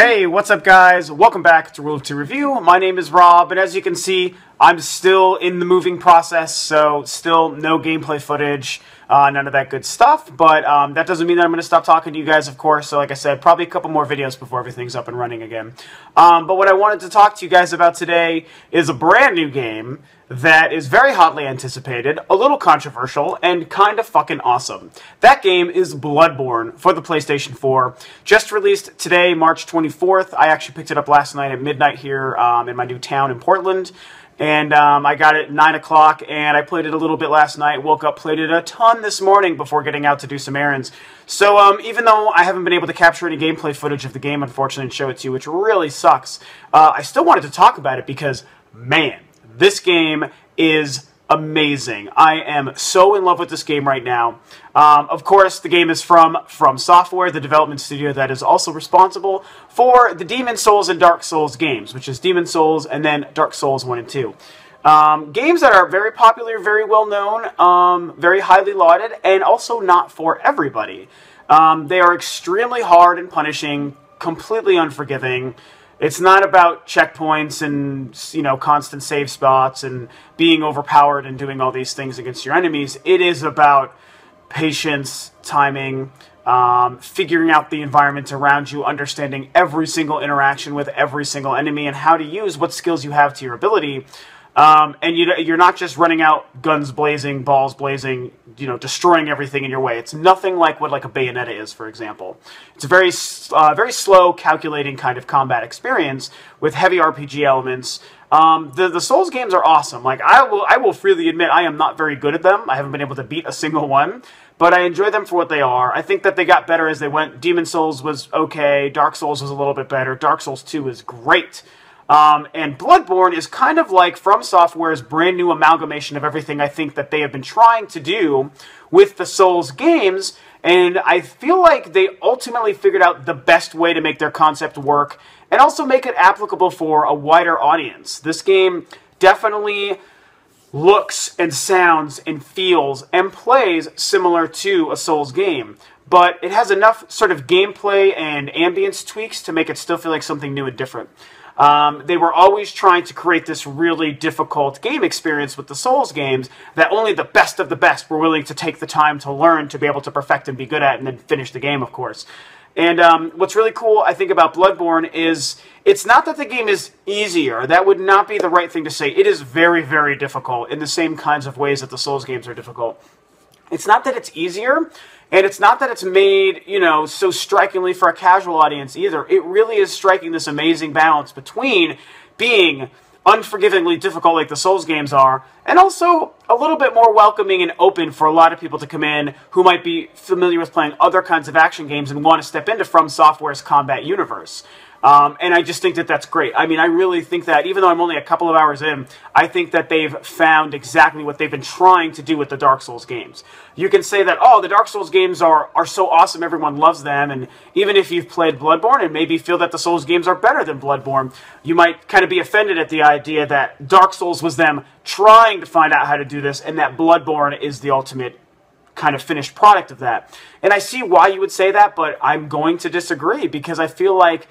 Hey, what's up guys? Welcome back to Rule of Two Review. My name is Rob, and as you can see, I'm still in the moving process, so still no gameplay footage, none of that good stuff, but that doesn't mean that I'm going to stop talking to you guys, of course, so like I said, probably a couple more videos before everything's up and running again. But what I wanted to talk to you guys about today is a brand new game that is very hotly anticipated, a little controversial, and kind of fucking awesome. That game is Bloodborne for the PlayStation 4. Just released today, March 24th. I actually picked it up last night at midnight here in my new town in Portland. And I got it at 9 o'clock, and I played it a little bit last night, woke up, played it a ton this morning before getting out to do some errands. So even though I haven't been able to capture any gameplay footage of the game, unfortunately, and show it to you, which really sucks, I still wanted to talk about it because, man, this game is amazing. I am so in love with this game right now. Of course, the game is from Software, the development studio that is also responsible for the Demon Souls and Dark Souls games, which is Demon Souls and then Dark Souls 1 and 2. Games that are very popular, very well known, very highly lauded, and also not for everybody. They are extremely hard and punishing, completely unforgiving. It's not about checkpoints and, you know, constant save spots and being overpowered and doing all these things against your enemies. It is about patience, timing, figuring out the environment around you, understanding every single interaction with every single enemy, and how to use what skills you have to your ability. And you're not just running out, guns blazing, balls blazing, you know, destroying everything in your way. It's nothing like what a Bayonetta is, for example. It's a very slow, calculating kind of combat experience with heavy RPG elements. The Souls games are awesome. Like, I will freely admit I am not very good at them. I haven't been able to beat a single one, but I enjoy them for what they are. I think that they got better as they went. Demon Souls was okay. Dark Souls was a little bit better. Dark Souls 2 is great. And Bloodborne is kind of like From Software's brand new amalgamation of everything I think that they have been trying to do with the Souls games, and I feel like they ultimately figured out the best way to make their concept work and also make it applicable for a wider audience. This game definitely looks and sounds and feels and plays similar to a Souls game, but it has enough sort of gameplay and ambience tweaks to make it still feel like something new and different. They were always trying to create this really difficult game experience with the Souls games that only the best of the best were willing to take the time to learn to be able to perfect and be good at and then finish the game, of course. And what's really cool, I think, about Bloodborne is it's not that the game is easier. That would not be the right thing to say. It is very, very difficult in the same kinds of ways that the Souls games are difficult. It's not that it's easier, and it's not that it's made, you know, so strikingly for a casual audience either. It really is striking this amazing balance between being unforgivingly difficult like the Souls games are, and also a little bit more welcoming and open for a lot of people to come in who might be familiar with playing other kinds of action games and want to step into From Software's combat universe. And I just think that that's great. I mean, I really think that, even though I'm only a couple of hours in, I think that they've found exactly what they've been trying to do with the Dark Souls games. You can say that, oh, the Dark Souls games are so awesome, everyone loves them, and even if you've played Bloodborne and maybe feel that the Souls games are better than Bloodborne, you might kind of be offended at the idea that Dark Souls was them trying to find out how to do this, and that Bloodborne is the ultimate kind of finished product of that. And I see why you would say that, but I'm going to disagree, because I feel like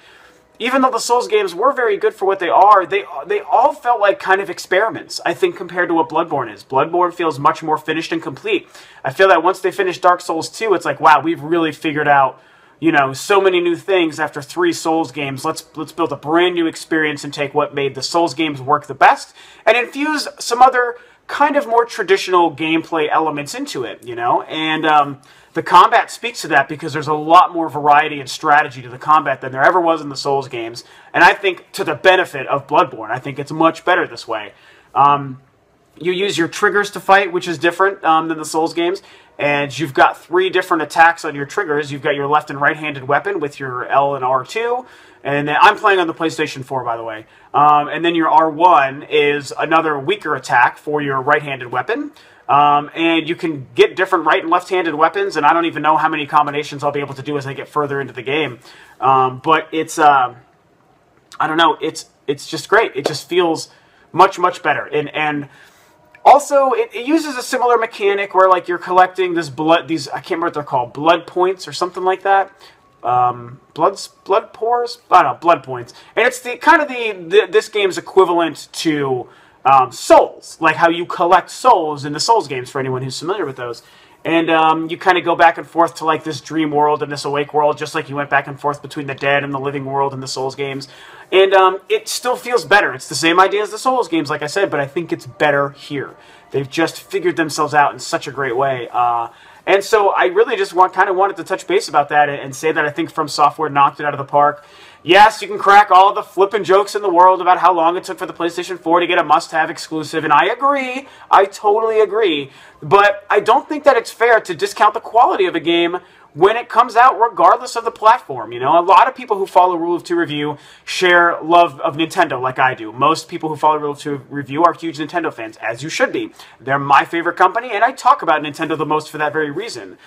even though the Souls games were very good for what they are, they all felt like kind of experiments, I think, compared to what Bloodborne is. Bloodborne feels much more finished and complete. I feel that once they finished Dark Souls 2, it's like, wow, we've really figured out, you know, so many new things after 3 Souls games. Let's build a brand new experience and take what made the Souls games work the best and infuse some other kind of more traditional gameplay elements into it, you know? And the combat speaks to that because there's a lot more variety and strategy to the combat than there ever was in the Souls games. And I think to the benefit of Bloodborne, I think it's much better this way. You use your triggers to fight, which is different than the Souls games. And you've got 3 different attacks on your triggers. You've got your left and right-handed weapon with your L and R2. And then, I'm playing on the PlayStation 4, by the way. And then your R1 is another weaker attack for your right-handed weapon. And you can get different right and left-handed weapons, and I don't even know how many combinations I'll be able to do as I get further into the game. But it's, I don't know, it's just great. It just feels much, much better. And also, it uses a similar mechanic where, like, you're collecting this blood, I can't remember what they're called, blood points or something like that. blood pores? I don't know, blood points. And it's the kind of this game's equivalent to souls, like how you collect souls in the Souls games, for anyone who's familiar with those. And you kind of go back and forth to like this dream world and this awake world, just like you went back and forth between the dead and the living world in the Souls games. And it still feels better. It's the same idea as the Souls games, like I said, but I think it's better here. They've just figured themselves out in such a great way. And so I really just kind of wanted to touch base about that and say that I think From Software knocked it out of the park. Yes, you can crack all the flippin' jokes in the world about how long it took for the PlayStation 4 to get a must-have exclusive, and I agree. I totally agree. But I don't think that it's fair to discount the quality of a game when it comes out regardless of the platform. You know, a lot of people who follow Rule of Two Review share love of Nintendo like I do. Most people who follow Rule of Two Review are huge Nintendo fans, as you should be. They're my favorite company, and I talk about Nintendo the most for that very reason.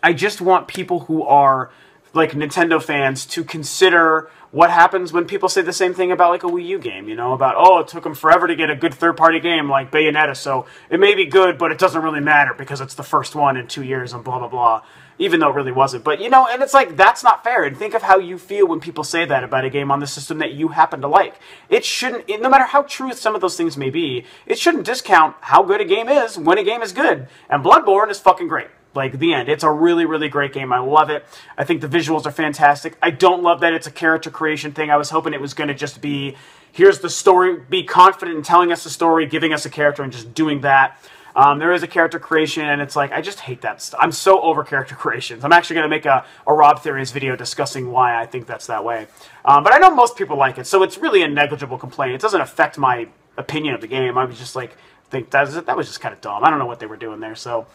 I just want people who are like Nintendo fans to consider what happens when people say the same thing about like a Wii U game, you know, about, oh, it took them forever to get a good third-party game like Bayonetta, so it may be good, but it doesn't really matter because it's the first one in 2 years and blah, blah, blah, even though it really wasn't. But, you know, and it's like, that's not fair. And think of how you feel when people say that about a game on the system that you happen to like. It shouldn't, no matter how true some of those things may be, it shouldn't discount how good a game is when a game is good. And Bloodborne is fucking great. Like, the end. It's a really, really great game. I love it. I think the visuals are fantastic. I don't love that it's a character creation thing. I was hoping it was going to just be, here's the story, be confident in telling us the story, giving us a character, and just doing that. There is a character creation, and it's like, I just hate that stuff. I'm so over character creations. I'm actually going to make a Rob Theories video discussing why I think that's that way. But I know most people like it, so it's really a negligible complaint. It doesn't affect my opinion of the game. I was just like, think that was just kind of dumb. I don't know what they were doing there, so...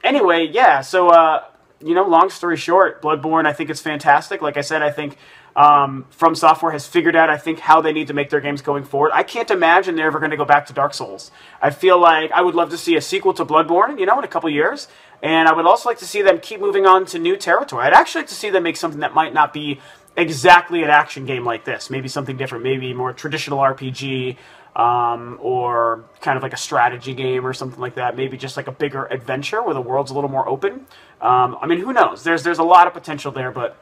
anyway, yeah, so, you know, long story short, Bloodborne, I think it's fantastic. Like I said, I think From Software has figured out, I think, how they need to make their games going forward. I can't imagine they're ever going to go back to Dark Souls. I feel like I would love to see a sequel to Bloodborne, you know, in a couple years. And I would also like to see them keep moving on to new territory. I'd actually like to see them make something that might not be exactly an action game like this. Maybe something different, maybe more traditional RPG, or kind of like a strategy game or something like that. Maybe just like a bigger adventure where the world's a little more open. I mean, who knows? There's a lot of potential there, but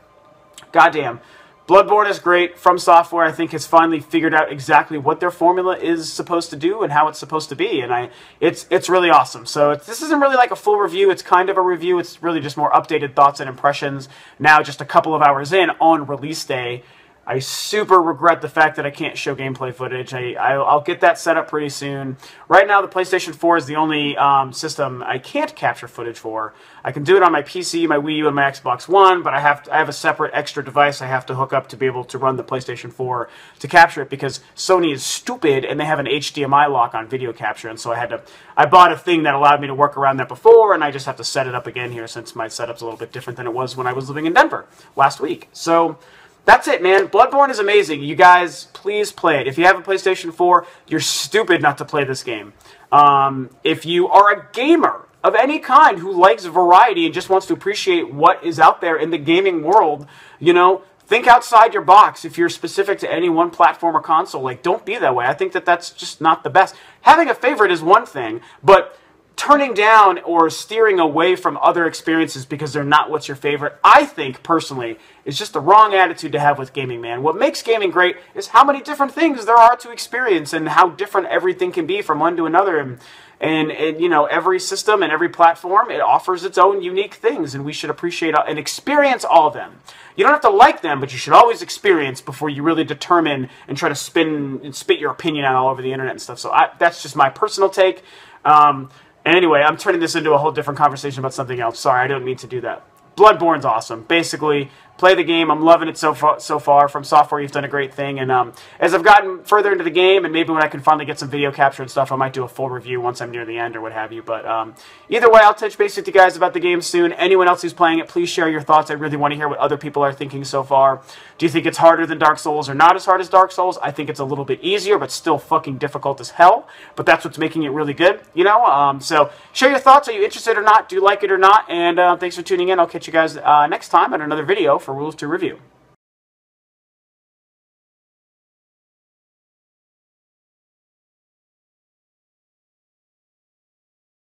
goddamn. Bloodborne is great. From Software, I think, has finally figured out exactly what their formula is supposed to do and how it's supposed to be, and it's really awesome. So this isn't really like a full review. It's kind of a review. It's really just more updated thoughts and impressions now, just a couple of hours in on release day. I super regret the fact that I can't show gameplay footage. I'll get that set up pretty soon. Right now, the PlayStation 4 is the only system I can't capture footage for. I can do it on my PC, my Wii U, and my Xbox One, but I have a separate extra device I have to hook up to be able to run the PlayStation 4 to capture it, because Sony is stupid and they have an HDMI lock on video capture, and so I bought a thing that allowed me to work around that before, and I just have to set it up again here since my setup's a little bit different than it was when I was living in Denver last week. So that's it, man. Bloodborne is amazing. You guys, please play it. If you have a PlayStation 4, you're stupid not to play this game. If you are a gamer of any kind who likes variety and just wants to appreciate what is out there in the gaming world, you know, think outside your box. If you're specific to any one platform or console, like, don't be that way. I think that that's just not the best. Having a favorite is one thing, but turning down or steering away from other experiences because they're not what's your favorite, I think, personally, is just the wrong attitude to have with gaming, man. What makes gaming great is how many different things there are to experience and how different everything can be from one to another. And you know, every system and every platform, it offers its own unique things, and we should appreciate and experience all of them. You don't have to like them, but you should always experience before you really determine and try to spin and spit your opinion out all over the internet and stuff. So that's just my personal take. And anyway, I'm turning this into a whole different conversation about something else. Sorry, I don't mean to do that. Bloodborne's awesome. Basically, play the game. I'm loving it so far. From Software, you've done a great thing. And as I've gotten further into the game, and maybe when I can finally get some video capture and stuff, I might do a full review once I'm near the end or what have you. But either way, I'll touch base with you guys about the game soon. Anyone else who's playing it, please share your thoughts. I really want to hear what other people are thinking so far. Do you think it's harder than Dark Souls or not as hard as Dark Souls? I think it's a little bit easier, but still fucking difficult as hell. But that's what's making it really good, you know? So share your thoughts. Are you interested or not? Do you like it or not? And thanks for tuning in. I'll catch you guys next time at another video for Rules to Review.